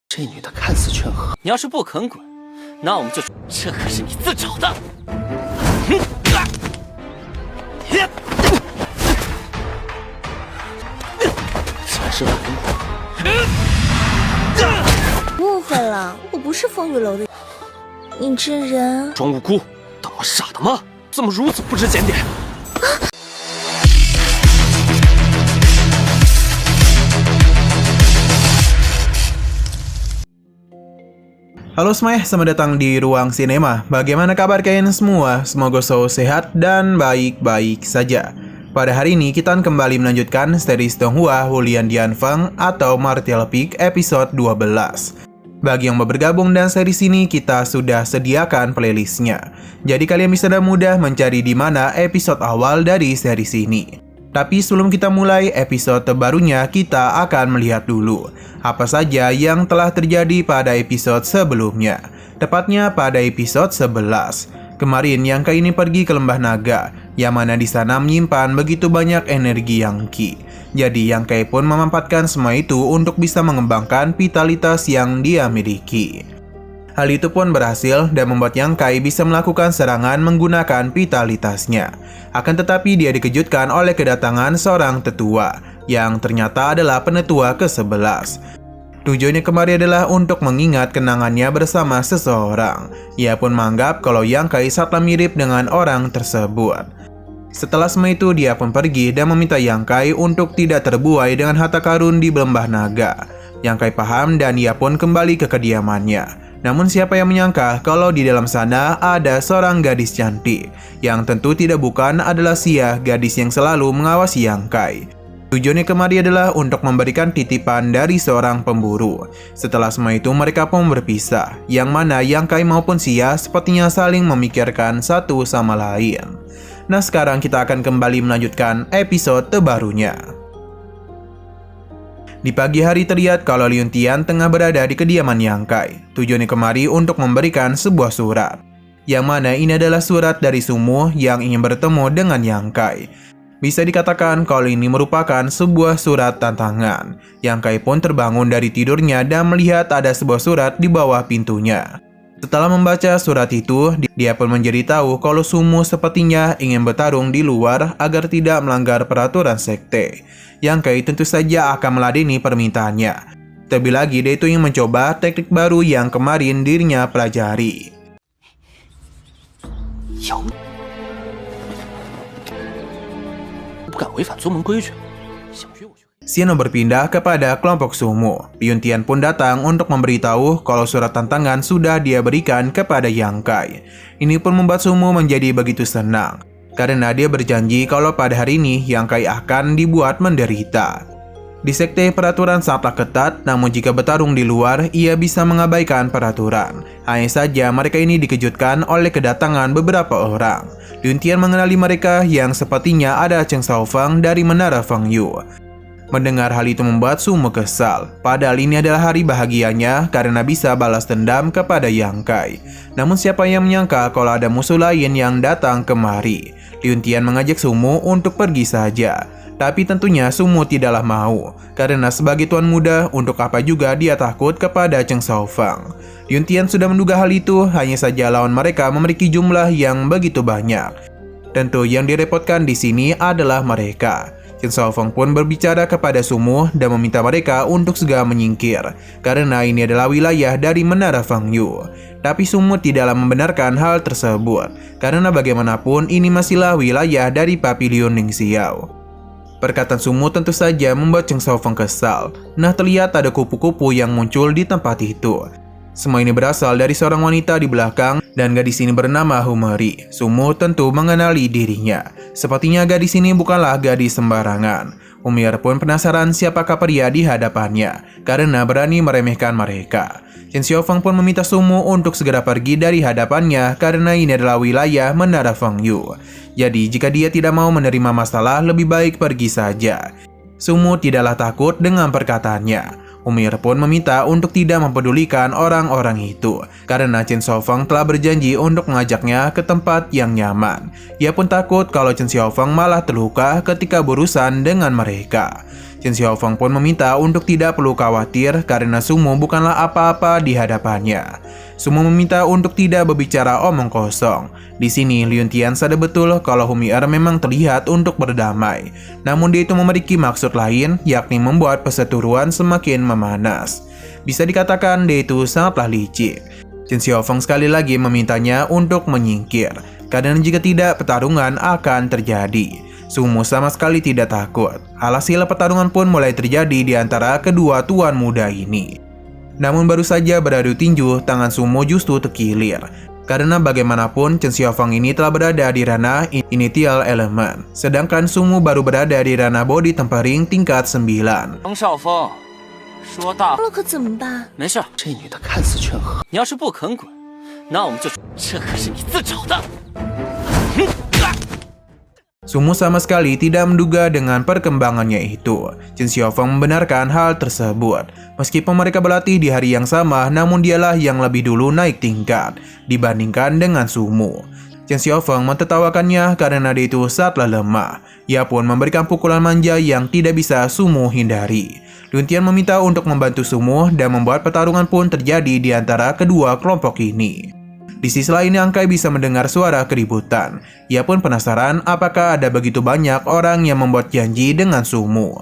这女的看似劝和，你要是不肯滚，那我们就……这可是你自找的。才是反误会了，我不是风雨楼的。你这人装无辜，当我傻的吗？怎么如此不知检点？Halo semuanya, selamat datang di Ruang Sinema. Bagaimana kabar kalian semua? Semoga selalu sehat dan baik-baik saja. Pada hari ini kita akan kembali melanjutkan series Donghua Hulian Dianfeng atau Martial Peak episode 12. Bagi yang mau bergabung dan series ini, kita sudah sediakan playlistnya. Jadi kalian bisa dengan mudah mencari di mana episode awal dari series ini. Tapi sebelum kita mulai episode terbarunya, kita akan melihat dulu apa saja yang telah terjadi pada episode sebelumnya. Tepatnya pada episode 11. Kemarin Yang Kai ini pergi ke Lembah Naga, yang mana di sana menyimpan begitu banyak energi Yang Qi. Jadi Yang Kai pun memanfaatkan semua itu untuk bisa mengembangkan vitalitas yang dia miliki. Hal itu pun berhasil dan membuat Yang Kai bisa melakukan serangan menggunakan vitalitasnya. Akan tetapi dia dikejutkan oleh kedatangan seorang tetua, yang ternyata adalah penetua ke-11. Tujuannya kemari adalah untuk mengingat kenangannya bersama seseorang. Ia pun menganggap kalau Yang Kai sangatlah mirip dengan orang tersebut. Setelah semua itu, dia pun pergi dan meminta Yang Kai untuk tidak terbuai dengan harta karun di Lembah Naga. Yang Kai paham dan ia pun kembali ke kediamannya. Namun siapa yang menyangka kalau di dalam sana ada seorang gadis cantik, yang tentu tidak bukan adalah Xia, gadis yang selalu mengawasi Yang Kai. Tujuannya kemari adalah untuk memberikan titipan dari seorang pemburu. Setelah semua itu mereka pun berpisah, yang mana Yang Kai maupun Xia sepertinya saling memikirkan satu sama lain. Nah sekarang kita akan kembali melanjutkan episode terbarunya. Di pagi hari terlihat kalau Liun Tian tengah berada di kediaman Yang Kai. Tujuannya kemari untuk memberikan sebuah surat, yang mana ini adalah surat dari Sumo yang ingin bertemu dengan Yang Kai. Bisa dikatakan kalau ini merupakan sebuah surat tantangan. Yang Kai pun terbangun dari tidurnya dan melihat ada sebuah surat di bawah pintunya. Setelah membaca surat itu, dia pun menjadi tahu kalau Sumo sepertinya ingin bertarung di luar agar tidak melanggar peraturan sekte. Yang Kai tentu saja akan meladeni permintaannya. Terlebih lagi dia itu ingin mencoba teknik baru yang kemarin dirinya pelajari. Xiano berpindah kepada kelompok Sumo. Liun Tian pun datang untuk memberitahu kalau surat tantangan sudah dia berikan kepada Yang Kai. Ini pun membuat Sumo menjadi begitu senang, karena dia berjanji kalau pada hari ini Yang Kai akan dibuat menderita. Di sekte peraturan sangatlah ketat, namun jika bertarung di luar, ia bisa mengabaikan peraturan. Hanya saja mereka ini dikejutkan oleh kedatangan beberapa orang. Liun Tian mengenali mereka yang sepertinya ada Cheng Xiaofeng dari Menara Fengyu. Mendengar hal itu membuat Sumo kesal, padahal ini adalah hari bahagianya karena bisa balas dendam kepada Yang Kai. Namun siapa yang menyangka kalau ada musuh lain yang datang kemari. Liun Tian mengajak Sumo untuk pergi saja. Tapi tentunya Sumo tidaklah mau, karena sebagai tuan muda, untuk apa juga dia takut kepada Cheng Xiaofeng. Liun Tian sudah menduga hal itu, hanya saja lawan mereka memiliki jumlah yang begitu banyak. Tentu yang direpotkan di sini adalah mereka. Cheng Xiaofeng pun berbicara kepada Sumo dan meminta mereka untuk segera menyingkir, karena ini adalah wilayah dari Menara Fengyu. Tapi Sumo tidaklah membenarkan hal tersebut, karena bagaimanapun ini masihlah wilayah dari Papilion Ning Xiao. Perkataan Sumo tentu saja membuat Cheng Xiaofeng kesal. Nah terlihat ada kupu-kupu yang muncul di tempat itu. Semua ini berasal dari seorang wanita di belakang, dan gadis ini bernama Humeri. Sumo tentu mengenali dirinya. Sepertinya gadis ini bukanlah gadis sembarangan. Humeri pun penasaran siapakah pria di hadapannya, karena berani meremehkan mereka. Cheng Xiaofeng pun meminta Sumo untuk segera pergi dari hadapannya, karena ini adalah wilayah Menara Fengyu. Jadi jika dia tidak mau menerima masalah, lebih baik pergi saja. Sumo tidaklah takut dengan perkataannya. Umir pun meminta untuk tidak mempedulikan orang-orang itu, karena Cheng Xiaofeng telah berjanji untuk mengajaknya ke tempat yang nyaman. Ia pun takut kalau Cheng Xiaofeng malah terluka ketika berurusan dengan mereka. Chen Xiaofeng pun meminta untuk tidak perlu khawatir karena Sumo bukanlah apa-apa di hadapannya. Sumo meminta untuk tidak berbicara omong kosong. Di sini Lun Tian sadar betul kalau Humi'er memang terlihat untuk berdamai. Namun dia itu memiliki maksud lain, yakni membuat perseteruan semakin memanas. Bisa dikatakan dia itu sangatlah licik. Chen Xiaofeng sekali lagi memintanya untuk menyingkir, karena jika tidak pertarungan akan terjadi. Sumo sama sekali tidak takut. Alhasil pertarungan pun mulai terjadi di antara kedua tuan muda ini. Namun baru saja beradu tinju, tangan Sumo justru terkilir. Karena bagaimanapun Chen Xiaofeng ini telah berada di ranah Initial Element, sedangkan Sumo baru berada di ranah Body Tempering tingkat 9. 程少峰，说大了可怎么办？没事，这女的看似劝和，你要是不肯滚，那我们就……这可是你自找的。 Sumo sama sekali tidak menduga dengan perkembangannya itu. Chen Xiaofeng membenarkan hal tersebut. Meskipun mereka berlatih di hari yang sama, namun dialah yang lebih dulu naik tingkat dibandingkan dengan Sumo. Chen Xiaofeng mentertawakannya karena dia itu sangatlah lemah. Ia pun memberikan pukulan manja yang tidak bisa Sumo hindari. Lun Tian meminta untuk membantu Sumo dan membuat pertarungan pun terjadi di antara kedua kelompok ini. Di sisi lain, Yang Kai bisa mendengar suara keributan. Ia pun penasaran apakah ada begitu banyak orang yang membuat janji dengan Sumo.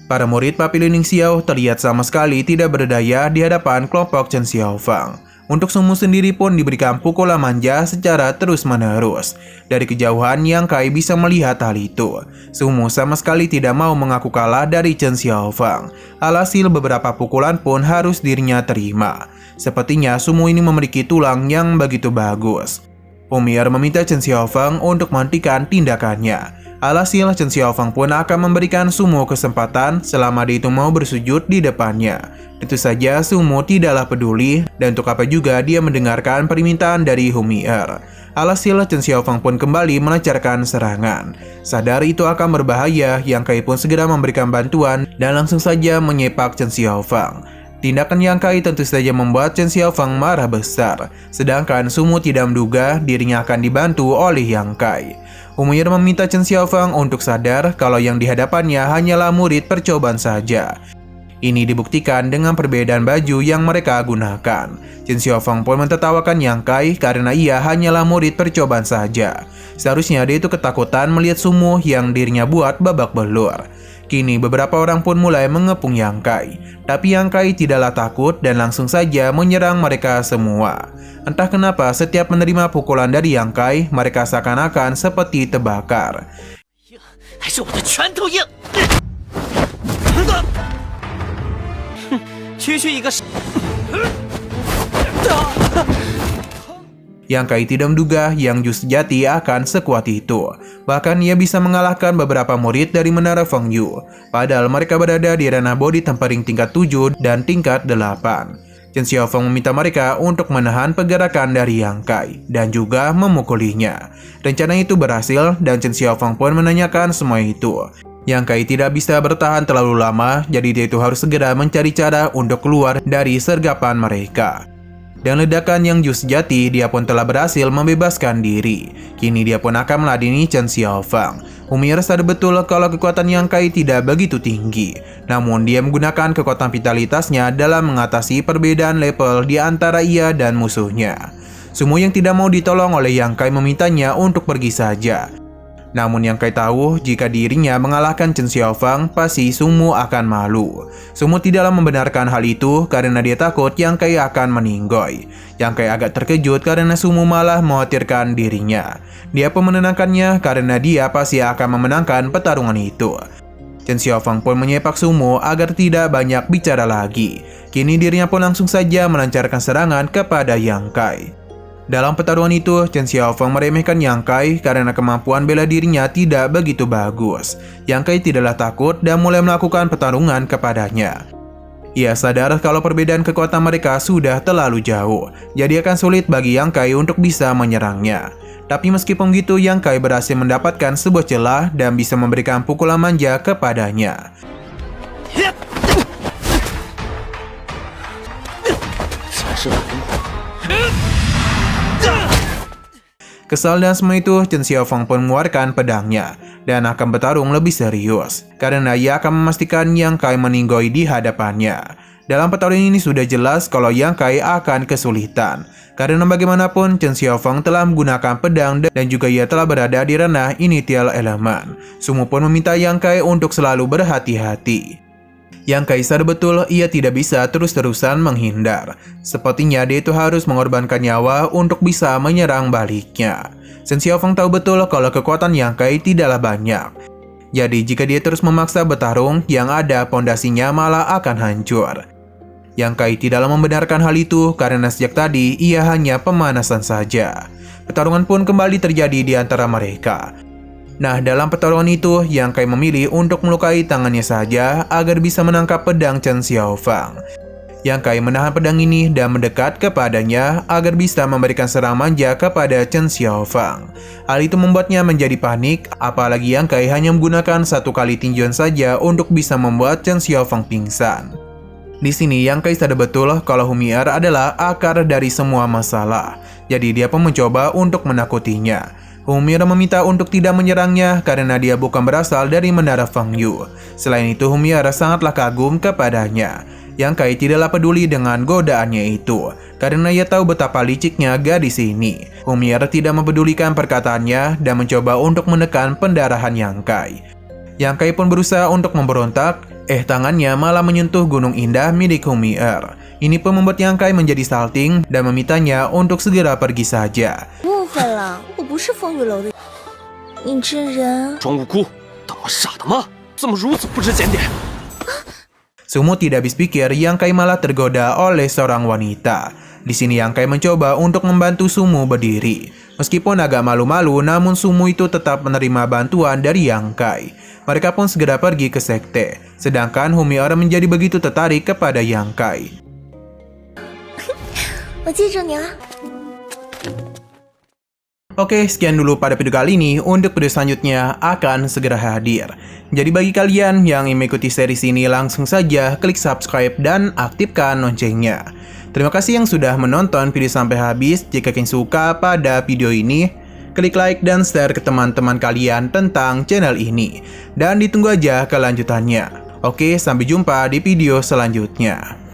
Para murid Papili Ning Xiao terlihat sama sekali tidak berdaya di hadapan kelompok Chen Xiaofeng. Untuk Sumo sendiri pun diberikan pukulan manja secara terus-menerus. Dari kejauhan, Yang Kai bisa melihat hal itu. Sumo sama sekali tidak mau mengaku kalah dari Chen Xiaofeng. Alhasil beberapa pukulan pun harus dirinya terima. Sepertinya Sumo ini memiliki tulang yang begitu bagus. Humi'er meminta Chen Xiaofeng untuk menghentikan tindakannya. Alhasil Chen Xiaofeng pun akan memberikan Sumo kesempatan selama dia itu mau bersujud di depannya. Tentu saja Sumo tidaklah peduli dan untuk apa juga dia mendengarkan permintaan dari Humi'er. Alhasil Chen Xiaofeng pun kembali melancarkan serangan. Sadar itu akan berbahaya, Yang Kai pun segera memberikan bantuan dan langsung saja menyepak Chen Xiaofeng. Tindakan Yang Kai tentu saja membuat Chen Xiaofeng marah besar, sedangkan Sumo tidak menduga dirinya akan dibantu oleh Yang Kai. Humi'er meminta Chen Xiaofeng untuk sadar kalau yang dihadapannya hanyalah murid percobaan saja. Ini dibuktikan dengan perbedaan baju yang mereka gunakan. Chen Xiaofeng pun mentertawakan Yang Kai karena ia hanyalah murid percobaan saja. Seharusnya dia itu ketakutan melihat Sumo yang dirinya buat babak belur. Kini beberapa orang pun mulai mengepung Yang Kai. Tapi Yang Kai tidaklah takut dan langsung saja menyerang mereka semua. Entah kenapa setiap menerima pukulan dari Yang Kai, mereka seakan-akan seperti terbakar. 还是我的拳头硬！哼，区区一个。 Yang Kai tidak menduga Yang Ju sejati akan sekuat itu. Bahkan ia bisa mengalahkan beberapa murid dari Menara Fengyu. Padahal mereka berada di ranah Body Tempering tingkat 7 dan tingkat 8. Chen Xiaofeng meminta mereka untuk menahan pergerakan dari Yang Kai dan juga memukulinya. Rencana itu berhasil dan Chen Xiaofeng pun menanyakan semua itu. Yang Kai tidak bisa bertahan terlalu lama, jadi dia itu harus segera mencari cara untuk keluar dari sergapan mereka. Dan ledakan Yang Ju sejati, dia pun telah berhasil membebaskan diri. Kini dia pun akan meladeni Chen Xiaofeng. Humi'er sadar betul kalau kekuatan Yang Kai tidak begitu tinggi. Namun dia menggunakan kekuatan vitalitasnya dalam mengatasi perbedaan level di antara ia dan musuhnya. Sumo yang tidak mau ditolong oleh Yang Kai memintanya untuk pergi saja. Namun Yang Kai tahu jika dirinya mengalahkan Chen Xiaofeng, pasti Sumo akan malu. Sumo tidaklah membenarkan hal itu karena dia takut Yang Kai akan meninggoy. Yang Kai agak terkejut karena Sumo malah mengkhawatirkan dirinya. Dia pun menenangkannya karena dia pasti akan memenangkan pertarungan itu. Chen Xiaofeng pun menyepak Sumo agar tidak banyak bicara lagi. Kini dirinya pun langsung saja melancarkan serangan kepada Yang Kai. Dalam pertarungan itu, Chen Xiaofeng meremehkan Yang Kai karena kemampuan bela dirinya tidak begitu bagus. Yang Kai tidaklah takut dan mulai melakukan pertarungan kepadanya. Ia sadar kalau perbedaan kekuatan mereka sudah terlalu jauh, jadi akan sulit bagi Yang Kai untuk bisa menyerangnya. Tapi meskipun begitu, Yang Kai berhasil mendapatkan sebuah celah dan bisa memberikan pukulan manja kepadanya. Kesal dan semua itu, Chen Xiaofeng pun mengeluarkan pedangnya dan akan bertarung lebih serius karena ia akan memastikan Yang Kai meninggoy di hadapannya. Dalam pertarungan ini sudah jelas kalau Yang Kai akan kesulitan karena bagaimanapun Chen Xiaofeng telah menggunakan pedang dan juga ia telah berada di ranah initial element. Sumo pun meminta Yang Kai untuk selalu berhati-hati. Yang Kai sadar betul ia tidak bisa terus-terusan menghindar. Sepertinya dia itu harus mengorbankan nyawa untuk bisa menyerang baliknya. Chen Xiaofeng tahu betul kalau kekuatan Yang Kai tidaklah banyak. Jadi jika dia terus memaksa bertarung, yang ada pondasinya malah akan hancur. Yang Kai tidaklah membenarkan hal itu karena sejak tadi ia hanya pemanasan saja. Pertarungan pun kembali terjadi di antara mereka. Nah, dalam pertarungan itu, Yang Kai memilih untuk melukai tangannya saja agar bisa menangkap pedang Chen Xiaofeng. Yang Kai menahan pedang ini dan mendekat kepadanya agar bisa memberikan serang manja kepada Chen Xiaofeng. Hal itu membuatnya menjadi panik, apalagi Yang Kai hanya menggunakan satu kali tinjuan saja untuk bisa membuat Chen Xiaofeng pingsan. Di sini Yang Kai sadar betul kalau Humi'er adalah akar dari semua masalah, jadi dia pun mencoba untuk menakutinya. Humi'er meminta untuk tidak menyerangnya karena dia bukan berasal dari menara Fengyu. Selain itu, Humi'er sangatlah kagum kepadanya. Yang Kai tidaklah peduli dengan godaannya itu karena ia tahu betapa liciknya gadis ini. Humi'er tidak mempedulikan perkataannya dan mencoba untuk menekan pendarahan Yang Kai. Yang Kai pun berusaha untuk memberontak, tangannya malah menyentuh gunung indah milik Humi'er. Ini pun membuat Yang Kai menjadi salting dan memintanya untuk segera pergi saja. 误会了，我不是风雨楼的。你这人，装无辜，当我傻的吗？怎么如此不知检点？ Sumo tidak habis pikir Yang Kai malah tergoda oleh seorang wanita. Di sini Yang Kai mencoba untuk membantu Sumo berdiri. Meskipun agak malu-malu, namun Sumo itu tetap menerima bantuan dari Yang Kai. Mereka pun segera pergi ke sekte. Sedangkan Humi'er menjadi begitu tertarik kepada Yang Kai. 我记住你了。 Oke, sekian dulu pada video kali ini. Untuk video selanjutnya akan segera hadir. Jadi bagi kalian yang ingin mengikuti series ini, langsung saja klik subscribe dan aktifkan loncengnya. Terima kasih yang sudah menonton video sampai habis. Jika kalian suka pada video ini, klik like dan share ke teman-teman kalian tentang channel ini. Dan ditunggu aja kelanjutannya. Oke, sampai jumpa di video selanjutnya.